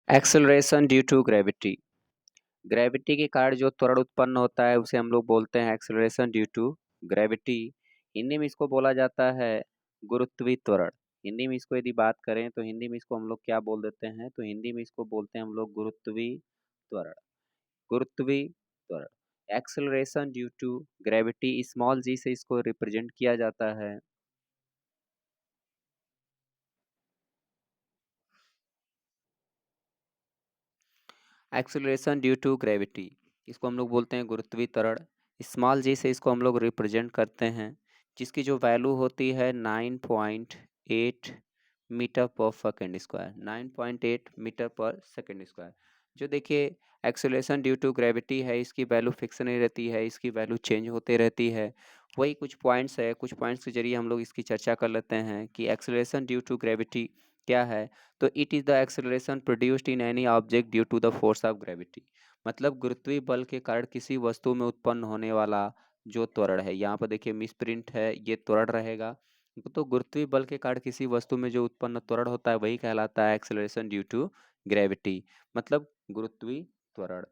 Acceleration due to gravity. Gravity के कारण जो त्वरण उत्पन्न होता है उसे हम लोग बोलते हैं acceleration due to gravity. Hindi में इसको बोला जाता है गुरुत्वीय त्वरण। हिंदी में इसको यदि बात करें तो हिंदी में इसको हम लोग क्या बोल देते हैं, तो हिंदी में इसको बोलते हैं हम लोग गुरुत्वीय त्वरण। गुरुत्वीय त्वरण acceleration due to gravity, small G से इसको रिप्रेजेंट किया जाता है। एक्सेलरेशन ड्यू टू ग्रेविटी, इसको हम लोग बोलते हैं गुरुत्वीय त्वरण। स्मॉल जी से इसको हम लोग रिप्रेजेंट करते हैं, जिसकी जो वैल्यू होती है 9.8 metre per second square, 9.8 metre per second square. जो देखिए एक्सेलरेशन ड्यू टू ग्रेविटी है, इसकी वैल्यू फिक्स नहीं रहती है, इसकी वैल्यू चेंज होते रहती है। वही कुछ पॉइंट्स है, कुछ पॉइंट्स के जरिए हम लोग इसकी चर्चा कर लेते हैं कि एक्सेलरेशन ड्यू टू ग्रेविटी क्या है। तो it is the acceleration produced in any object due to the force of gravity. मतलब गुरुत्वीय बल के कारण किसी वस्तु में उत्पन्न होने वाला जो त्वरण है, यहाँ पर देखिए मिस प्रिंट है, ये त्वरण रहेगा। तो गुरुत्वीय बल के कारण किसी वस्तु में जो उत्पन्न त्वरण होता है वही कहलाता है एक्सेलरेशन ड्यू टू ग्रेविटी, मतलब गुरुत्वीय त्वरण।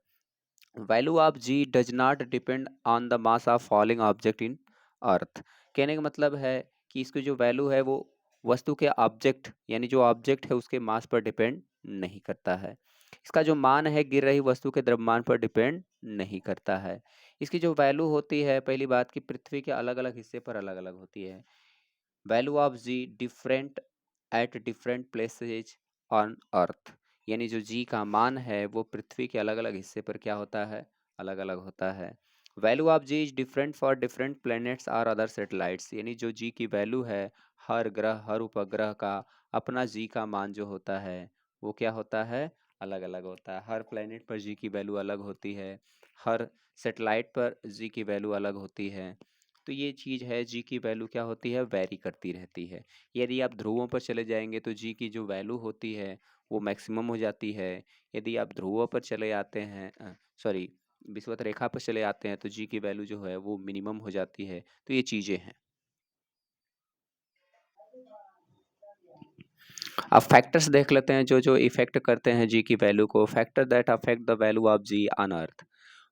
Value of G does not depend on the mass of falling object in earth. कहने का मतलब है कि इसकी जो वैल्यू है वो वस्तु के ऑब्जेक्ट यानी जो ऑब्जेक्ट है उसके मास पर डिपेंड नहीं करता है। इसका जो मान है गिर रही वस्तु के द्रव्यमान पर डिपेंड नहीं करता है। इसकी जो वैल्यू होती है, पहली बात कि पृथ्वी के अलग अलग हिस्से पर अलग अलग होती है। Value of g different at different places on earth, यानी जो जी का मान है वो पृथ्वी के अलग अलग हिस्से पर क्या होता है, अलग अलग होता है। Value of ji is different for different planets और अदर सैटेलाइट्स, यानी जो जी की वैल्यू है हर ग्रह हर उपग्रह का अपना जी का मान जो होता है वो क्या होता है, अलग अलग होता है। हर प्लैनेट पर जी की वैल्यू अलग होती है, हर सैटेलाइट पर जी की वैल्यू अलग होती है। तो ये चीज़ है, जी की वैल्यू क्या होती है, वेरी करती रहती है। यदि आप ध्रुवों पर चले जाएंगे तो जी की जो वैल्यू होती है वो मैक्सिमम हो जाती है। यदि आप ध्रुवों पर चले आते हैं, सॉरी, विषुवत रेखा पर चले आते हैं तो जी की वैल्यू जो है वो मिनिमम हो जाती है। तो ये चीज़ें हैं। अब फैक्टर्स देख लेते हैं जो जो इफेक्ट करते हैं जी की वैल्यू को। Factor that affect the value of ji on earth,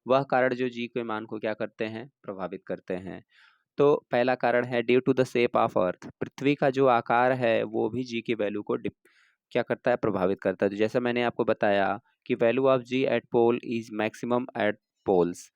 वह कारण जो जी के मान को क्या करते हैं, प्रभावित करते हैं। तो पहला कारण है due to the shape of earth, पृथ्वी का जो आकार है वो भी जी की वैल्यू को क्या करता है, प्रभावित करता है। तो जैसा मैंने आपको बताया कि value of g at pole is maximum at poles,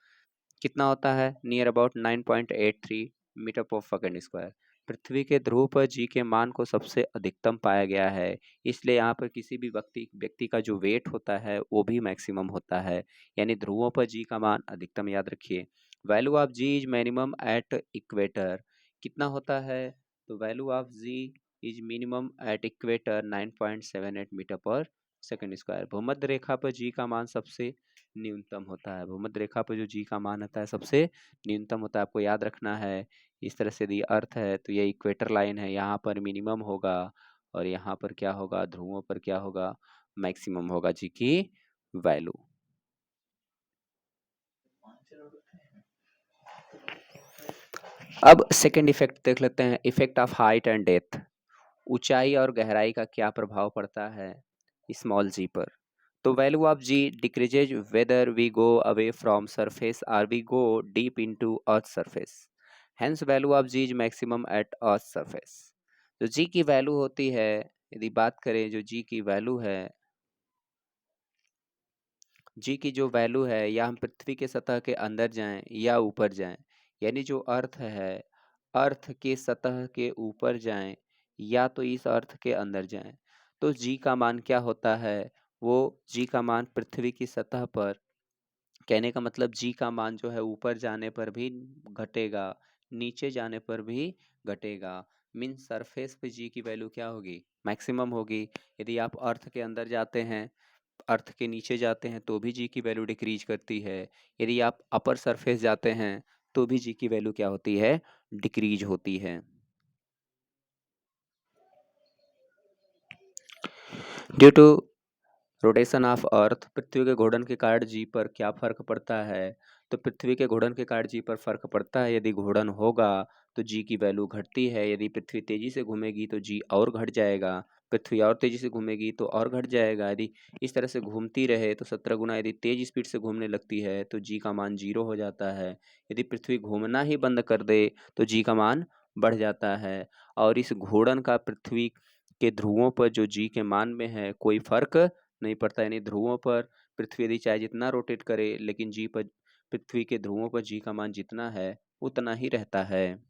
कितना होता है, near about 9.83 metre per second square. पृथ्वी के ध्रुव पर जी के मान को सबसे अधिकतम पाया गया है, इसलिए यहाँ पर किसी भी व्यक्ति व्यक्ति का जो वेट होता है वो भी मैक्सिमम होता है, यानी ध्रुवों पर जी का मान अधिकतम, याद रखिए। Value of ji is minimum at equator, कितना होता है, तो value of ji is minimum at equator 9.78 metre per second square. भूमध्य रेखा पर जी का मान सबसे न्यूनतम होता है, भूमध्य रेखा पर जो जी का मान होता है सबसे न्यूनतम होता है, आपको याद रखना है। इस तरह से यदि अर्थ है तो ये इक्वेटर लाइन है, यहाँ पर मिनिमम होगा और यहाँ पर क्या होगा, ध्रुवों पर क्या होगा, मैक्सिमम होगा जी की वैल्यू। अब सेकेंड इफेक्ट देख लेते हैं, effect of height and depth. ऊंचाई और गहराई का क्या प्रभाव पड़ता है स्मॉल जी पर। तो value of G decreases whether we go away from surface और we go deep into earth surface, hence value of ji is maximum at earth surface. जो जी की वैल्यू होती है, यदि बात करें जो जी की वैल्यू है, जी की जो वैल्यू है, या हम पृथ्वी के सतह के अंदर जाएं या ऊपर जाएं, यानी जो अर्थ है अर्थ के सतह के ऊपर जाएं या तो इस अर्थ के अंदर जाएं, तो जी का मान क्या होता है, वो जी का मान पृथ्वी की सतह पर, कहने का मतलब जी का मान जो है ऊपर जाने पर भी घटेगा, नीचे जाने पर भी घटेगा। मीन सरफेस पे जी की वैल्यू क्या होगी, मैक्सिमम होगी। यदि आप अर्थ के अंदर जाते हैं, अर्थ के नीचे जाते हैं तो भी जी की वैल्यू डिक्रीज करती है। यदि आप अपर सरफेस जाते हैं तो भी जी की वैल्यू क्या होती है, डिक्रीज होती है। Due to rotation of earth, पृथ्वी के घूर्णन के कारण जी पर क्या फर्क पड़ता है, तो पृथ्वी के घूर्णन के कारण जी पर फर्क पड़ता है। यदि घूर्णन होगा तो जी की वैल्यू घटती है, यदि पृथ्वी तेजी से घूमेगी तो जी और घट जाएगा। पृथ्वी और तेजी से घूमेगी तो और घट जाएगा। यदि इस तरह से घूमती रहे तो 17 गुना यदि तेज स्पीड से घूमने लगती है तो जी का मान 0 हो जाता है। यदि पृथ्वी घूमना ही बंद कर दे तो जी का मान बढ़ जाता है। और इस घूर्णन का पृथ्वी के ध्रुवों पर जो जी के मान में है कोई फर्क नहीं पड़ता, यानी ध्रुवों पर पृथ्वी यदि चाहे जितना रोटेट करे लेकिन जी पर पृथ्वी के ध्रुवों पर जी का मान जितना है उतना ही रहता है।